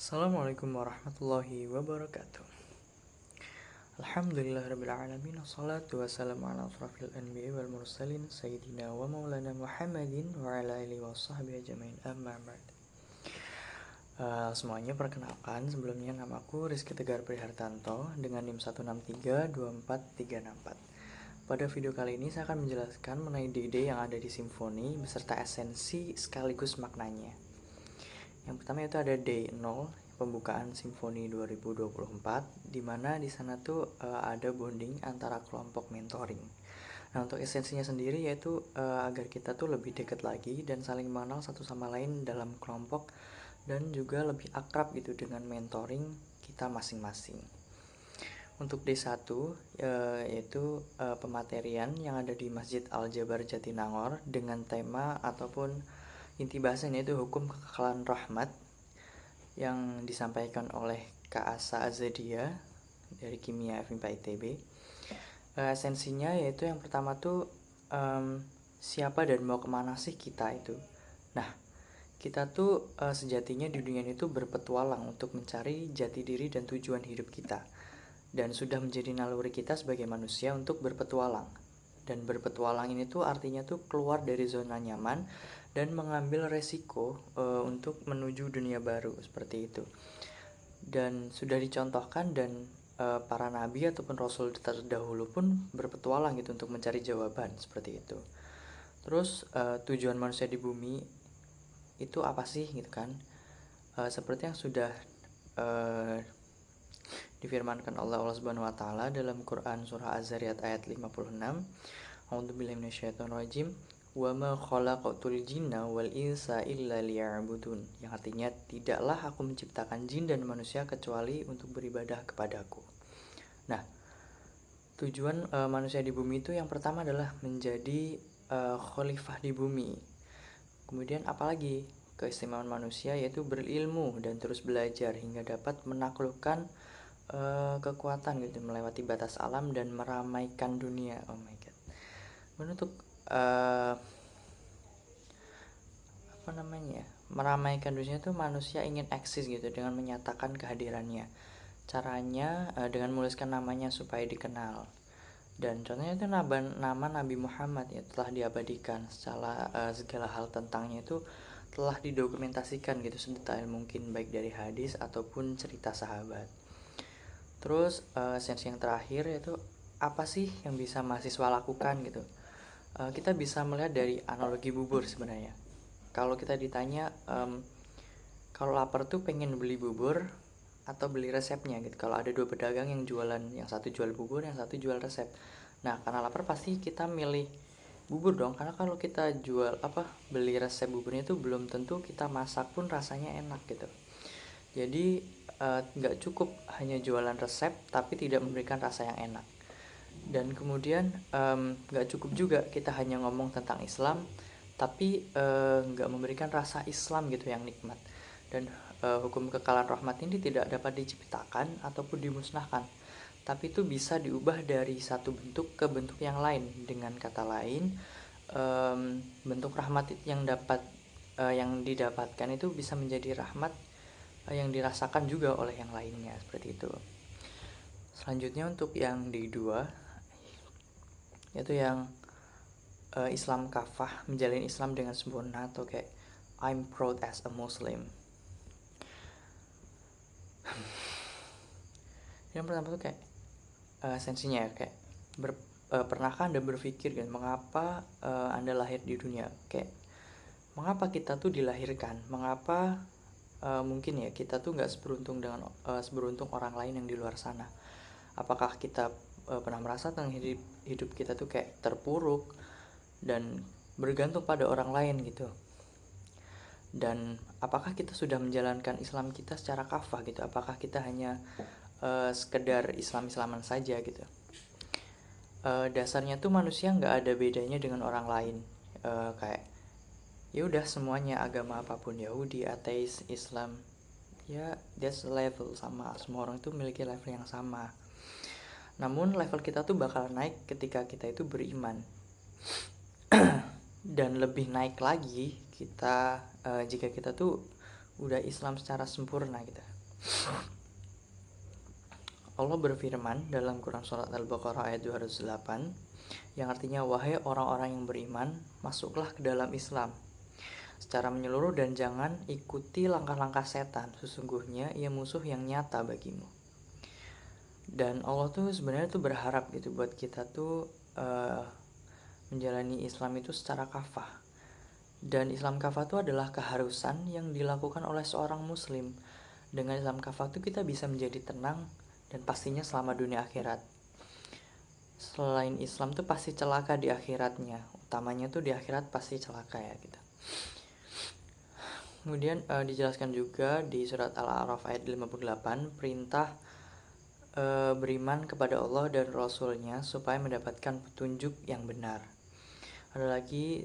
Assalamualaikum warahmatullahi wabarakatuh. Alhamdulillahirrabbilalamin. Wassalatu wassalamu ala asrafil anbiya wal mursalin Sayyidina wa maulana Muhammadin wa ala alihi wa sahbihi ajmain amma ba'd. Semuanya perkenalkan, sebelumnya namaku Rizky Tegar Prihartanto dengan NIM 1632434. Pada video kali ini saya akan menjelaskan mengenai ide-ide yang ada di simfoni beserta esensi sekaligus maknanya. Yang pertama itu ada Day 0, pembukaan Simfoni 2024, di mana di sana tuh ada bonding antara kelompok mentoring. Nah, untuk esensinya sendiri yaitu agar kita tuh lebih dekat lagi dan saling mengenal satu sama lain dalam kelompok dan juga lebih akrab gitu dengan mentoring kita masing-masing. Untuk D1 yaitu pematerian yang ada di Masjid Al-Jabar Jatinangor dengan tema ataupun inti bahasanya itu hukum kekekalan rahmat yang disampaikan oleh Kak Asa Azadia dari Kimia FMIPA ITB. Esensinya yaitu yang pertama tuh siapa dan mau kemana sih kita itu. Nah, kita tuh sejatinya di dunia itu berpetualang untuk mencari jati diri dan tujuan hidup kita. Dan sudah menjadi naluri kita sebagai manusia untuk berpetualang. Dan berpetualang ini tuh artinya tuh keluar dari zona nyaman dan mengambil resiko untuk menuju dunia baru seperti itu. Dan sudah dicontohkan dan para nabi ataupun rasul terdahulu pun berpetualang gitu untuk mencari jawaban seperti itu. Terus tujuan manusia di bumi itu apa sih gitu kan? Seperti yang sudah difirmankan Allah Subhanahu wa taala dalam Quran surah Az-Zariyat ayat 56. A'udzubillahi minasyaitonirrajim. Wa ma khalaqatul jinna wal insa illa liya'budun. Yang artinya tidaklah aku menciptakan jin dan manusia kecuali untuk beribadah kepadaku. Nah, tujuan manusia di bumi itu yang pertama adalah menjadi khalifah di bumi. Kemudian apalagi keistimewaan manusia yaitu berilmu dan terus belajar hingga dapat menaklukkan kekuatan gitu melewati batas alam dan meramaikan dunia. Oh my god. Untuk meramaikan dunia itu manusia ingin eksis gitu dengan menyatakan kehadirannya. Caranya dengan menuliskan namanya supaya dikenal. Dan contohnya itu nama Nabi Muhammad ya telah diabadikan segala hal tentangnya itu telah didokumentasikan gitu sedetail mungkin baik dari hadis ataupun cerita sahabat. Terus sense yang terakhir yaitu apa sih yang bisa mahasiswa lakukan gitu. Kita bisa melihat dari analogi bubur sebenarnya. Kalau kita ditanya kalau lapar tuh pengen beli bubur atau beli resepnya gitu. Kalau ada dua pedagang yang jualan, yang satu jual bubur, yang satu jual resep. Nah, karena lapar pasti kita milih bubur dong, karena kalau kita beli resep buburnya itu belum tentu kita masak pun rasanya enak gitu. Jadi nggak cukup hanya jualan resep tapi tidak memberikan rasa yang enak. Dan kemudian nggak cukup juga kita hanya ngomong tentang Islam tapi nggak memberikan rasa Islam gitu yang nikmat. Dan hukum kekekalan rahmat ini tidak dapat diciptakan ataupun dimusnahkan, tapi itu bisa diubah dari satu bentuk ke bentuk yang lain. Dengan kata lain, bentuk rahmat yang didapatkan itu bisa menjadi rahmat yang dirasakan juga oleh yang lainnya seperti itu. Selanjutnya untuk yang D2 yaitu yang Islam kafah, menjalani Islam dengan sempurna atau kayak I'm proud as a Muslim. Yang pertama tuh kayak sensinya ya kayak pernahkah Anda berpikir kan mengapa Anda lahir di dunia? Kayak mengapa kita tuh dilahirkan? Mengapa mungkin ya kita tuh nggak seberuntung orang lain yang di luar sana? Apakah kita pernah merasa tentang hidup kita tuh kayak terpuruk dan bergantung pada orang lain gitu? Dan apakah kita sudah menjalankan Islam kita secara kafah gitu? Apakah kita hanya sekedar Islam-Islaman saja gitu? Dasarnya tuh manusia nggak ada bedanya dengan orang lain. Kayak ya udah semuanya agama apapun, Yahudi, ateis, Islam, ya that's level sama. Semua orang itu memiliki level yang sama. Namun level kita tuh bakal naik ketika kita itu beriman. Dan lebih naik lagi kita jika kita tuh udah Islam secara sempurna gitu. Allah berfirman dalam Quran surat Al-Baqarah ayat 208 yang artinya, wahai orang-orang yang beriman, masuklah ke dalam Islam secara menyeluruh dan jangan ikuti langkah-langkah setan, sesungguhnya ia musuh yang nyata bagimu. Dan Allah tuh sebenarnya tuh berharap gitu buat kita tuh menjalani Islam itu secara kafah. Dan Islam kafah itu adalah keharusan yang dilakukan oleh seorang muslim. Dengan Islam kafah itu kita bisa menjadi tenang dan pastinya selama dunia akhirat. Selain Islam tuh pasti celaka di akhiratnya. Utamanya tuh di akhirat pasti celaka ya gitu. Kemudian dijelaskan juga di surat Al-A'raf ayat 58 perintah beriman kepada Allah dan Rasul-Nya supaya mendapatkan petunjuk yang benar. Ada lagi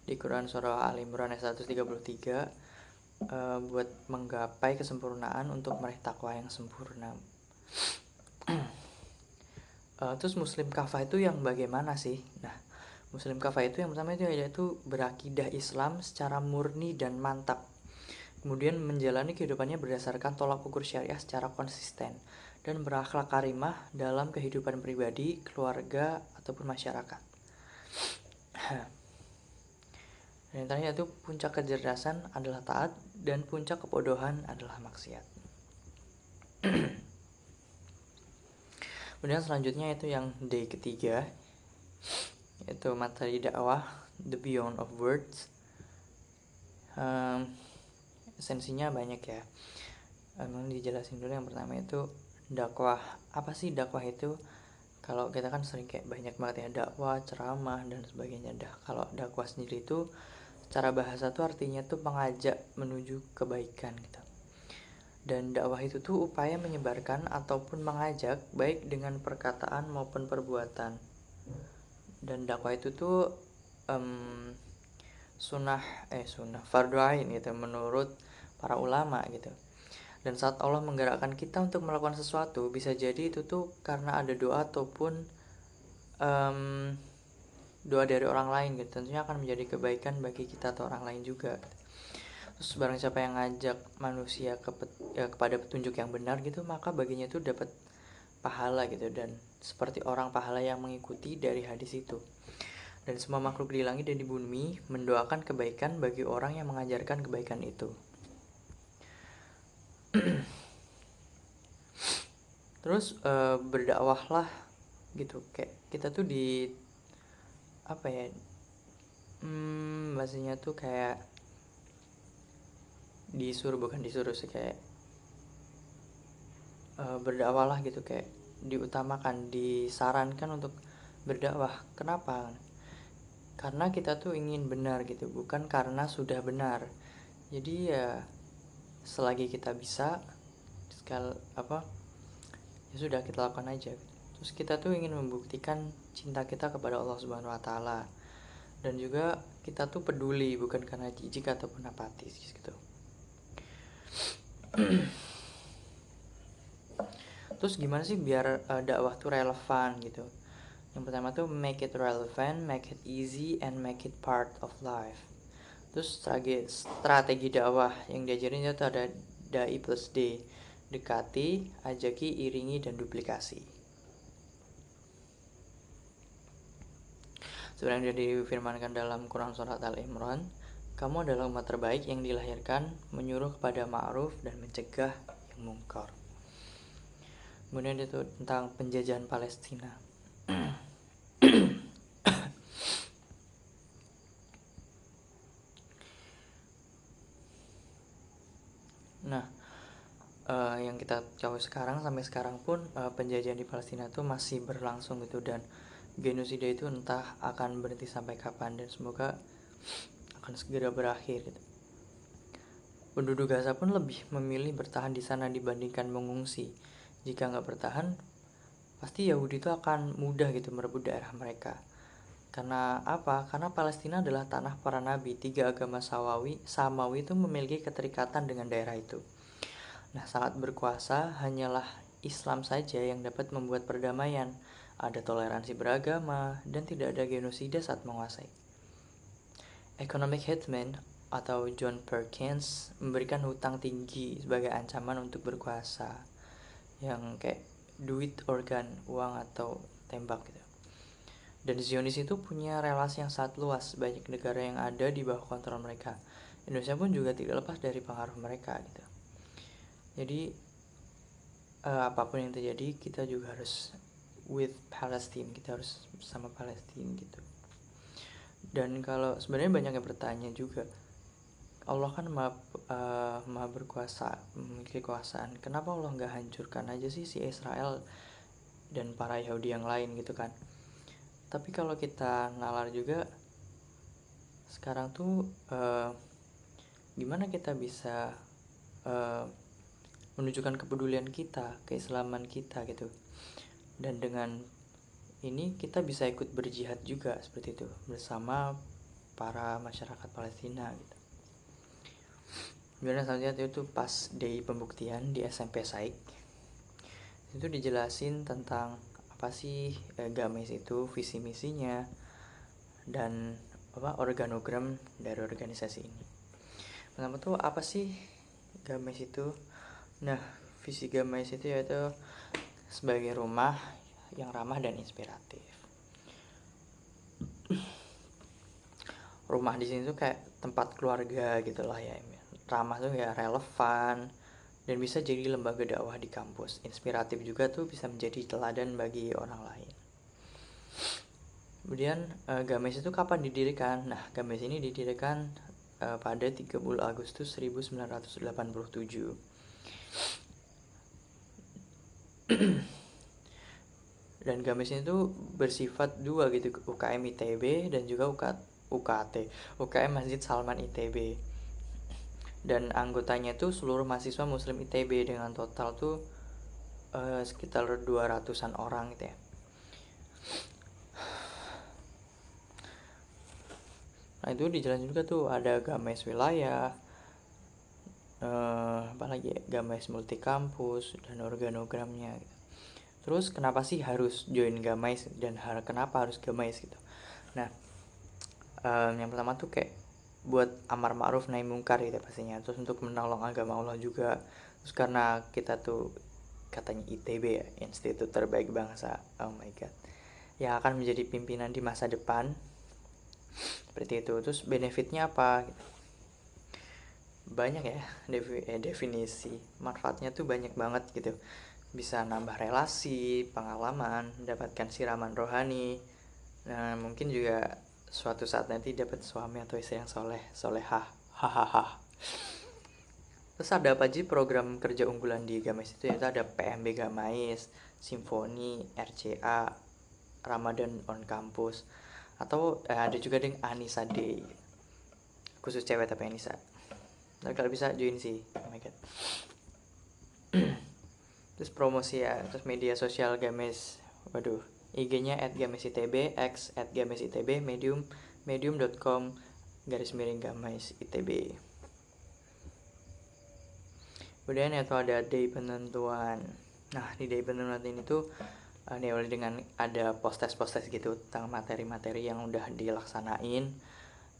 di Quran surah Al-Imran ayat 133 buat menggapai kesempurnaan untuk meraih takwa yang sempurna. Terus Muslim kafah itu yang bagaimana sih? Nah, Muslim kafah itu yang pertama itu yaitu berakidah Islam secara murni dan mantap. Kemudian menjalani kehidupannya berdasarkan tolak ukur syariah secara konsisten dan berakhlak karimah dalam kehidupan pribadi, keluarga ataupun masyarakat. Dan yang terakhir itu puncak kecerdasan adalah taat dan puncak kebodohan adalah maksiat. Kemudian selanjutnya itu yang day ketiga, yaitu materi dakwah The Beyond of Words. Esensinya banyak ya. Emang dijelasin dulu. Yang pertama itu dakwah. Apa sih dakwah itu? Kalau kita kan sering kayak banyak banget ya dakwah, ceramah dan sebagainya. Kalau dakwah sendiri itu secara bahasa tuh artinya tuh mengajak menuju kebaikan gitu. Dan dakwah itu tuh upaya menyebarkan ataupun mengajak baik dengan perkataan maupun perbuatan. Dan dakwah itu tuh sunnah fardu ain gitu menurut para ulama gitu. Dan saat Allah menggerakkan kita untuk melakukan sesuatu, bisa jadi itu tuh karena ada doa ataupun doa dari orang lain gitu. Tentunya akan menjadi kebaikan bagi kita atau orang lain juga. Terus barang siapa yang ngajak manusia kepada petunjuk yang benar gitu, maka baginya itu dapat pahala gitu, dan seperti orang pahala yang mengikuti dari hadis itu. Dan semua makhluk di langit dan di bumi mendoakan kebaikan bagi orang yang mengajarkan kebaikan itu. Terus berdakwahlah gitu, kayak kita tuh di apa ya, bahasanya tuh kayak bukan disuruh sih, kayak berdakwahlah gitu, kayak diutamakan, disarankan untuk berdakwah. Kenapa? Karena kita tuh ingin benar gitu, bukan karena sudah benar. Jadi ya selagi kita bisa ya sudah kita lakukan aja. Terus kita tuh ingin membuktikan cinta kita kepada Allah Subhanahu wa taala. Dan juga kita tuh peduli bukan karena jijik ataupun apatis gitu. Terus gimana sih biar dakwah tuh relevan gitu? Yang pertama tuh make it relevant, make it easy, and make it part of life. Terus strategi dakwah yang diajarin itu ada dai plus D, dekati, ajaki, iringi, dan duplikasi. Sebenarnya difirmankan dalam Quran surat Al-Imran, kamu adalah umat terbaik yang dilahirkan menyuruh kepada ma'ruf dan mencegah yang mungkar. Kemudian itu tentang penjajahan Palestina. Nah, yang kita tahu sampai sekarang pun penjajahan di Palestina itu masih berlangsung gitu, dan genosida itu entah akan berhenti sampai kapan, dan semoga akan segera berakhir gitu. Penduduk Gaza pun lebih memilih bertahan di sana dibandingkan mengungsi. Jika nggak bertahan, pasti Yahudi itu akan mudah gitu merebut daerah mereka. Karena apa? Karena Palestina adalah tanah para nabi. 3 agama Samawi itu memiliki keterikatan dengan daerah itu. Nah, saat berkuasa hanyalah Islam saja yang dapat membuat perdamaian. Ada toleransi beragama dan tidak ada genosida saat menguasai. Economic hitmen atau John Perkins memberikan hutang tinggi sebagai ancaman untuk berkuasa, yang kayak duit, organ, uang, atau tembak gitu. Dan Zionis itu punya relasi yang sangat luas, banyak negara yang ada di bawah kontrol mereka. Indonesia pun juga tidak lepas dari pengaruh mereka gitu. Jadi apapun yang terjadi, kita juga harus with Palestine, kita harus sama Palestina gitu. Dan kalau sebenarnya banyak yang bertanya juga, Allah kan maha berkuasa, memiliki kekuasaan. Kenapa Allah nggak hancurkan aja sih si Israel dan para Yahudi yang lain gitu kan? Tapi kalau kita nalar juga, sekarang tuh gimana kita bisa menunjukkan kepedulian kita, keislaman kita gitu. Dan dengan ini kita bisa ikut berjihad juga seperti itu bersama para masyarakat Palestina gitu. Kemudian selanjutnya itu pas day pembuktian di SMP Saik, itu dijelasin tentang apa sih Games itu, visi misinya, dan organogram dari organisasi ini. Pertama tuh apa sih Games itu? Nah, visi Games itu yaitu sebagai rumah yang ramah dan inspiratif. Rumah di sini tuh kayak tempat keluarga gitulah ya. Ramah tuh ya relevan dan bisa jadi lembaga dakwah di kampus. Inspiratif juga tuh bisa menjadi teladan bagi orang lain. Kemudian Games itu kapan didirikan? Nah, Games ini didirikan pada 30 Agustus 1987. Dan Games itu bersifat dua gitu, UKM ITB dan juga UKM Masjid Salman ITB. Dan anggotanya itu seluruh mahasiswa muslim ITB dengan total tuh sekitar 200-an orang gitu ya. Nah, itu dijelasin juga tuh ada Games wilayah, apalagi ya, Games multi kampus dan organogramnya gitu. Terus kenapa sih harus join Games dan kenapa harus Games gitu? Nah, yang pertama tuh kayak buat amar ma'ruf nahi mungkar gitu pastinya. Terus untuk menolong agama Allah juga. Terus karena kita tuh katanya ITB ya, Institut Terbaik Bangsa. Oh my god. Yang akan menjadi pimpinan di masa depan. Seperti itu. Terus benefitnya apa gitu. Banyak ya definisi. Manfaatnya tuh banyak banget gitu. Bisa nambah relasi, pengalaman, mendapatkan siraman rohani. Nah, mungkin juga suatu saat nanti dapat suami atau istri yang solehah, hahaha. Terus ada apa aja program kerja unggulan di Games itu? Yaitu ada PMB Gamais, Simfoni, RCA, Ramadan on Campus, atau ada juga dengan Anissa Day, khusus cewek tapi Anissa. Nah, kalau bisa join sih, oh my god. Terus promosi ya, terus media sosial Games, waduh, IG-nya @gamesitb, X @gamesitb, medium.com/gamesitb. Kemudian itu ada day penentuan. Nah, di day penentuan ini tuh diawali dengan ada post-test gitu tentang materi-materi yang udah dilaksanain.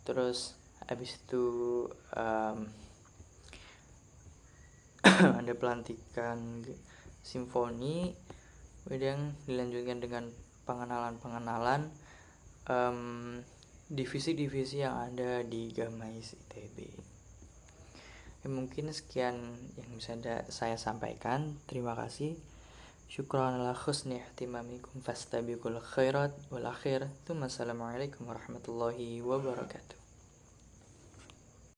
Terus habis itu ada pelantikan simfoni, kemudian dilanjutkan dengan pengenalan divisi-divisi yang ada di Gamais ITB. Mungkin sekian yang bisa saya sampaikan. Terima kasih. Syukran ala husni ihtimamikum fastabiqul khairat wal akhir. Assalamualaikum warahmatullahi wabarakatuh.